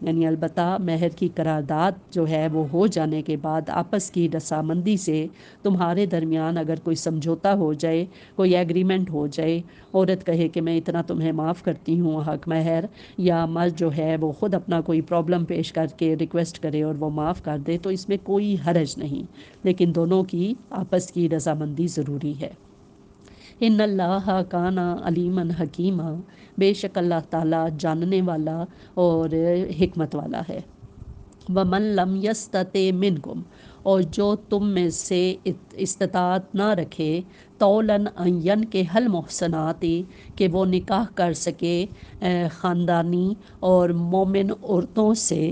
یعنی البتہ مہر کی قرارداد جو ہے وہ ہو جانے کے بعد آپس کی رضامندی سے تمہارے درمیان اگر کوئی سمجھوتا ہو جائے، کوئی ایگریمنٹ ہو جائے، عورت کہے کہ میں اتنا تمہیں معاف کرتی ہوں حق مہر، یا مرد جو ہے وہ خود اپنا کوئی پرابلم پیش کر کے ریکویسٹ کرے اور وہ معاف کر دے، تو اس میں کوئی حرج نہیں، لیکن دونوں کی آپس کی رضامندی ضروری ہے۔ ان اللہ کان علیما حکیما، بے شک اللہ تعالیٰ جاننے والا اور حکمت والا ہے۔ ومن لم یستطع منکم، اور جو تم میں سے استطاعت نہ رکھے، طولاً ان ینکح المحصنات، کہ وہ نکاح کر سکے خاندانی اور مومن عورتوں سے،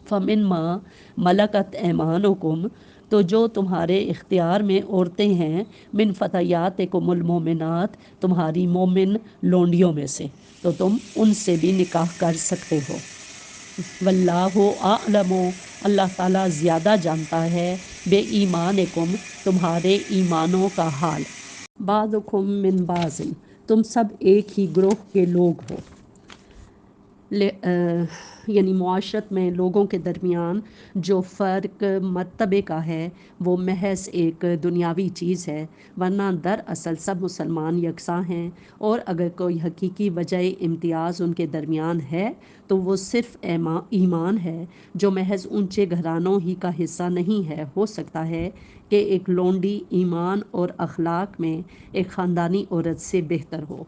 فمما ملکت ایمانکم، تو جو تمہارے اختیار میں عورتیں ہیں، من فتیاتکم المومنات، تمہاری مومن لونڈیوں میں سے، تو تم ان سے بھی نکاح کر سکتے ہو۔ واللہ اعلم، اللہ تعالیٰ زیادہ جانتا ہے، بے ایمانکم، تمہارے ایمانوں کا حال۔ بعضکم من بعض، تم سب ایک ہی گروہ کے لوگ ہو۔ یعنی معاشرت میں لوگوں کے درمیان جو فرق مرتبے کا ہے وہ محض ایک دنیاوی چیز ہے، ورنہ دراصل سب مسلمان یکساں ہیں، اور اگر کوئی حقیقی وجہ امتیاز ان کے درمیان ہے تو وہ صرف ایمان ہے، جو محض اونچے گھرانوں ہی کا حصہ نہیں ہے۔ ہو سکتا ہے کہ ایک لونڈی ایمان اور اخلاق میں ایک خاندانی عورت سے بہتر ہو۔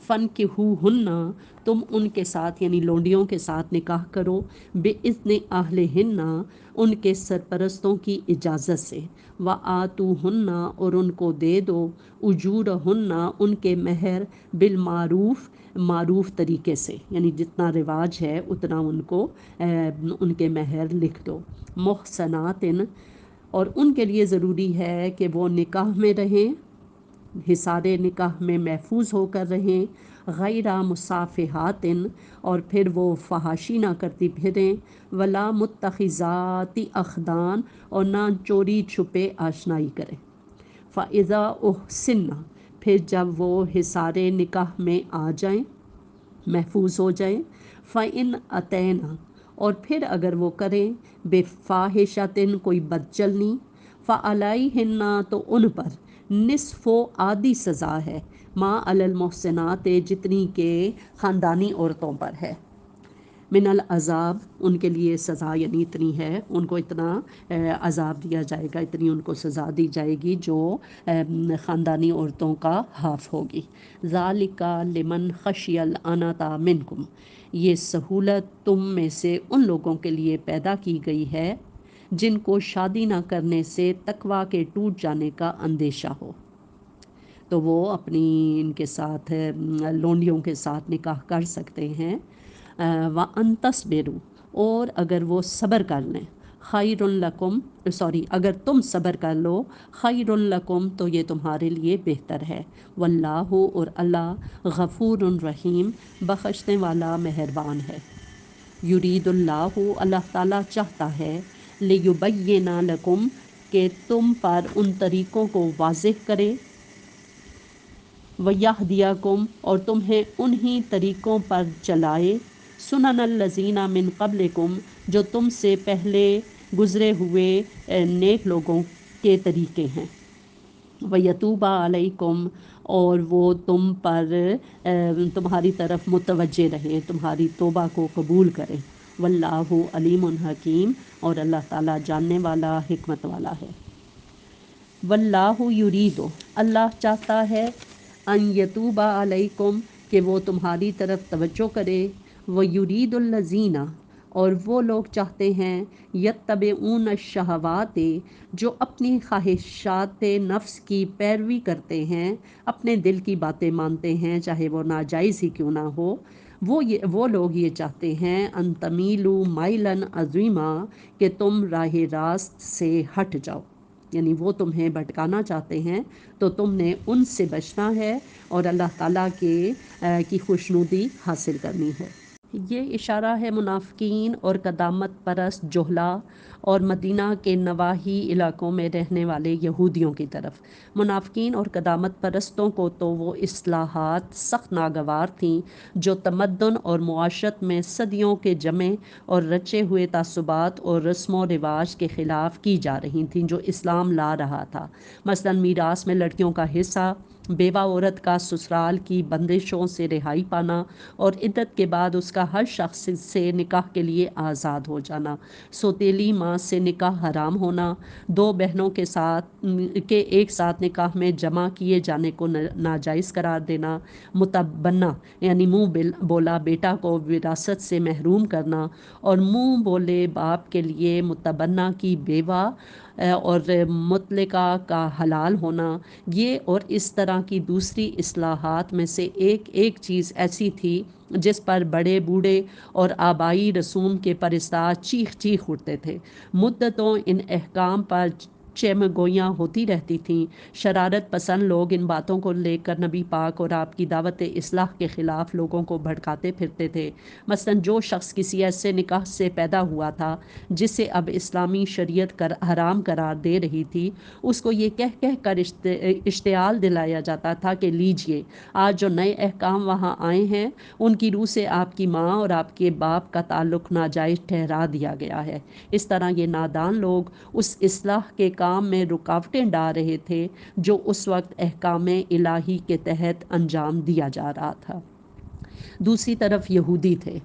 فَانْكِحُوهُنَّ، تم ان کے ساتھ یعنی لونڈیوں کے ساتھ نکاح کرو، بِإِذْنِ أَهْلِهِنَّ، ان کے سرپرستوں کی اجازت سے، وَآتُوهُنَّ، اور ان کو دے دو، أُجُورَهُنَّ، ان کے مہر، بالمعروف، معروف طریقے سے، یعنی جتنا رواج ہے اتنا ان کو ان کے مہر لکھ دو۔ محصنات، اور ان کے لیے ضروری ہے کہ وہ نکاح میں رہیں، حصار نکاح میں محفوظ ہو کر رہیں، غیر مصافحات، اور پھر وہ فحاشی نہ کرتی پھریں، ولا متخذات اخدان، اور نہ چوری چھپے آشنائی کریں۔ فَإِذَا أُحْصِنَّ، پھر جب وہ حصار نکاح میں آ جائیں، محفوظ ہو جائیں، فَإِنْ أَتَيْنَ، اور پھر اگر وہ کریں، بِفَاحِشَةٍ، کوئی بدچلنی، فَعَلَيْهِنَّ، تو ان پر، نصف، آدھی سزا ہے، ما علی المحسنات، جتنی کہ خاندانی عورتوں پر ہے، من العذاب، ان کے لیے سزا یعنی اتنی ہے، ان کو اتنا عذاب دیا جائے گا، اتنی ان کو سزا دی جائے گی جو خاندانی عورتوں کا حاف ہوگی۔ ذالک لمن خشی العنۃ منکم، یہ سہولت تم میں سے ان لوگوں کے لیے پیدا کی گئی ہے جن کو شادی نہ کرنے سے تقویٰ کے ٹوٹ جانے کا اندیشہ ہو، تو وہ اپنی ان کے ساتھ لونڈیوں کے ساتھ نکاح کر سکتے ہیں۔ وَأَن تَصْبِرُوا، اور اگر وہ صبر کر لیں، خیر لکم، اگر تم صبر کر لو، خیر لکم، تو یہ تمہارے لیے بہتر ہے۔ واللہ، اور اللہ، غفور رحیم، بخشنے والا مہربان ہے۔ یرید اللہ، اللہ تعالیٰ چاہتا ہے، لیبین لکم، کہ تم پر ان طریقوں کو واضح کرے، وَیَہْدِیَکُم، اور تمہیں انہی طریقوں پر چلائے، سنن الذین من قبلکم، جو تم سے پہلے گزرے ہوئے نیک لوگوں کے طریقے ہیں، وَیَتُوبَ عَلَیکُم، اور وہ تم پر تمہاری طرف متوجہ رہے، تمہاری توبہ کو قبول کرے۔ واللہ علیم حکیم، اور اللہ تعالیٰ جاننے والا، حکمت والا ہے۔ واللہ یرید، اللہ چاہتا ہے، ان یتوب علیکم، کہ وہ تمہاری طرف توجہ کرے، ویرید الذین، اور وہ لوگ چاہتے ہیں، یتبعون الشہوات، جو اپنی خواہشات نفس کی پیروی کرتے ہیں، اپنے دل کی باتیں مانتے ہیں چاہے وہ ناجائز ہی کیوں نہ ہو، وہ لوگ یہ چاہتے ہیں، ان تمیلوا میلا عظیما، کہ تم راہ راست سے ہٹ جاؤ، یعنی وہ تمہیں بھٹکانا چاہتے ہیں تو تم نے ان سے بچنا ہے اور اللہ تعالیٰ کی خوشنودی حاصل کرنی ہے۔ یہ اشارہ ہے منافقین اور قدامت پرست جہلا اور مدینہ کے نواحی علاقوں میں رہنے والے یہودیوں کی طرف۔ منافقین اور قدامت پرستوں کو تو وہ اصلاحات سخت ناگوار تھیں جو تمدن اور معاشرت میں صدیوں کے جمے اور رچے ہوئے تعصبات اور رسم و رواج کے خلاف کی جا رہی تھیں جو اسلام لا رہا تھا۔ مثلاً میراث میں لڑکیوں کا حصہ، بیوہ عورت کا سسرال کی بندشوں سے رہائی پانا اور عدت کے بعد اس کا ہر شخص سے نکاح کے لیے آزاد ہو جانا، سوتیلی ماں سے نکاح حرام ہونا، دو بہنوں کے ایک ساتھ نکاح میں جمع کیے جانے کو ناجائز قرار دینا، متبنہ یعنی منہ بولا بیٹا کو وراثت سے محروم کرنا اور منہ بولے باپ کے لیے متبنہ کی بیوہ اور مطلقہ کا حلال ہونا، یہ اور اس طرح کی دوسری اصلاحات میں سے ایک چیز ایسی تھی جس پر بڑے بوڑھے اور آبائی رسوم کے پرستار چیخ چیخ اٹھتے تھے۔ مدتوں ان احکام پر چمگویاں ہوتی رہتی تھیں۔ شرارت پسند لوگ ان باتوں کو لے کر نبی پاک اور آپ کی دعوت اصلاح کے خلاف لوگوں کو بھڑکاتے پھرتے تھے۔ مثلاً جو شخص کسی ایسے نکاح سے پیدا ہوا تھا جسے اب اسلامی شریعت حرام قرار دے رہی تھی، اس کو یہ کہہ کر اشتعال دلایا جاتا تھا کہ لیجئے آج جو نئے احکام وہاں آئے ہیں ان کی روح سے آپ کی ماں اور آپ کے باپ کا تعلق ناجائز ٹھہرا دیا گیا ہے۔ اس طرح یہ نادان لوگ اس اصلاح کے کام میں رکاوٹیں ڈال رہے تھے جو اس وقت احکام الہی کے تحت انجام دیا جا رہا تھا۔ دوسری طرف یہودی تھے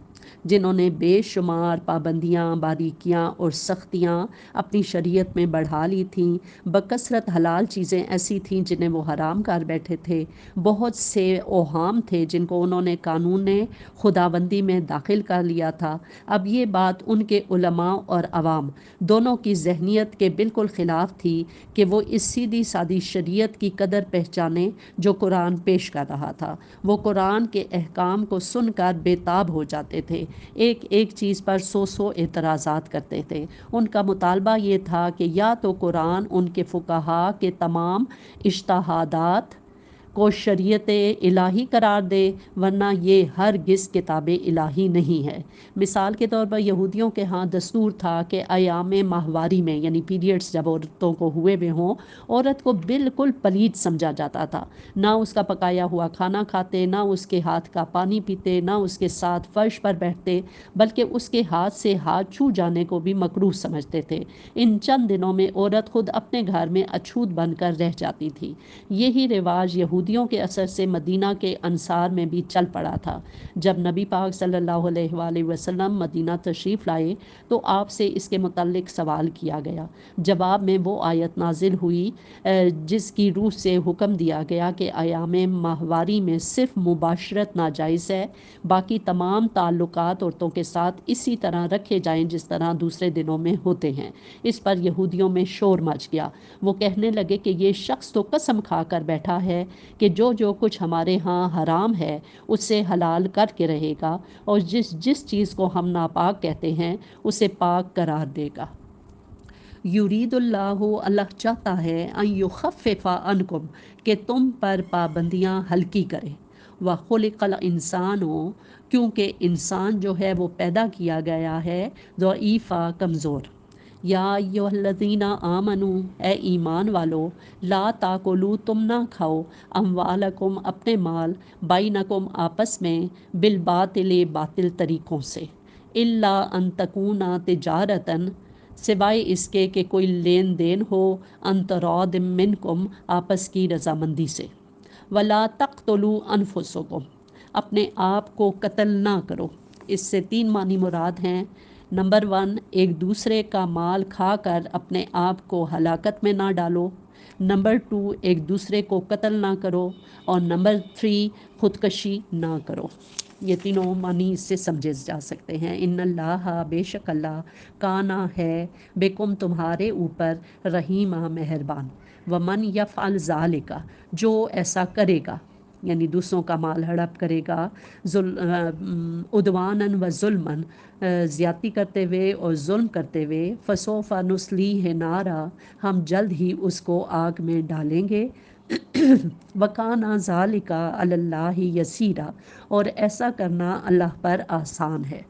جنہوں نے بے شمار پابندیاں، باریکیاں اور سختیاں اپنی شریعت میں بڑھا لی تھیں۔ بکثرت حلال چیزیں ایسی تھیں جنہیں وہ حرام کر بیٹھے تھے۔ بہت سے اوہام تھے جن کو انہوں نے قانون خداوندی میں داخل کر لیا تھا۔ اب یہ بات ان کے علماء اور عوام دونوں کی ذہنیت کے بالکل خلاف تھی کہ وہ اس سیدھی سادی شریعت کی قدر پہچانیں جو قرآن پیش کر رہا تھا۔ وہ قرآن کے احکام کو سن کر بے تاب ہو جاتے تھے، ایک چیز پر سو اعتراضات کرتے تھے۔ ان کا مطالبہ یہ تھا کہ یا تو قرآن ان کے فقہا کے تمام اجتہادات کو شریعت الہی قرار دے ورنہ یہ ہرگز کتاب الہی نہیں ہے۔ مثال کے طور پر یہودیوں کے ہاں دستور تھا کہ ایام ماہواری میں یعنی پیریڈز جب عورتوں کو ہوئے ہوئے ہوں، عورت کو بالکل پلید سمجھا جاتا تھا۔ نہ اس کا پکایا ہوا کھانا کھاتے، نہ اس کے ہاتھ کا پانی پیتے، نہ اس کے ساتھ فرش پر بیٹھتے، بلکہ اس کے ہاتھ سے ہاتھ چھو جانے کو بھی مکروہ سمجھتے تھے۔ ان چند دنوں میں عورت خود اپنے گھر میں اچھوت بن کر رہ جاتی تھی۔ یہی رواج یہودیوں کے اثر سے مدینہ کے انصار میں بھی چل پڑا تھا۔ جب نبی پاک صلی اللہ علیہ وآلہ وسلم مدینہ تشریف لائے تو آپ سے اس کے متعلق سوال کیا گیا۔ جواب میں وہ آیت نازل ہوئی جس کی روح سے حکم دیا گیا کہ ایام ماہواری میں صرف مباشرت ناجائز ہے، باقی تمام تعلقات عورتوں کے ساتھ اسی طرح رکھے جائیں جس طرح دوسرے دنوں میں ہوتے ہیں۔ اس پر یہودیوں میں شور مچ گیا۔ وہ کہنے لگے کہ یہ شخص تو قسم کھا کر بیٹھا ہے کہ جو کچھ ہمارے ہاں حرام ہے اس سے حلال کر کے رہے گا اور جس چیز کو ہم ناپاک کہتے ہیں اسے پاک قرار دے گا۔ یرید اللہ چاہتا ہے ان یخفف عنکم کہ تم پر پابندیاں ہلکی کرے، وخلق الانسان کیونکہ انسان جو ہے وہ پیدا کیا گیا ہے ضعیفا کمزور۔ یا ایھا الذین آمنو اے ایمان والو لا تاکلوا تم نہ کھاؤ اموالکم اپنے مال بینکم آپس میں بالباطل باطل طریقوں سے، الا ان تکون تجارتاً سوائے اس کے کہ کوئی لین دین ہو، ان تراض منکم آپس کی رضامندی سے، ولا تقتلوا انفسکم اپنے آپ کو قتل نہ کرو۔ اس سے 3 معنی مراد ہیں۔ نمبر 1 ایک دوسرے کا مال کھا کر اپنے آپ کو ہلاکت میں نہ ڈالو۔ نمبر 2 ایک دوسرے کو قتل نہ کرو، اور نمبر 3 خودکشی نہ کرو۔ یہ تینوں معنی اس سے سمجھے جا سکتے ہیں۔ ان اللہ بے شک اللہ کانا ہے بکم تمہارے اوپر رحیمہ مہربان، ومن یفعل ذالک جو ایسا کرے گا، یعنی دوسروں کا مال ہڑپ کرے گا، عدواناً و ظلماً، زیادتی کرتے ہوئے اور ظلم کرتے ہوئے، فسوف نصلیہ نارا، ہم جلد ہی اس کو آگ میں ڈالیں گے، وکانا ذالک علی اللہ یسیرا، اور ایسا کرنا اللہ پر آسان ہے۔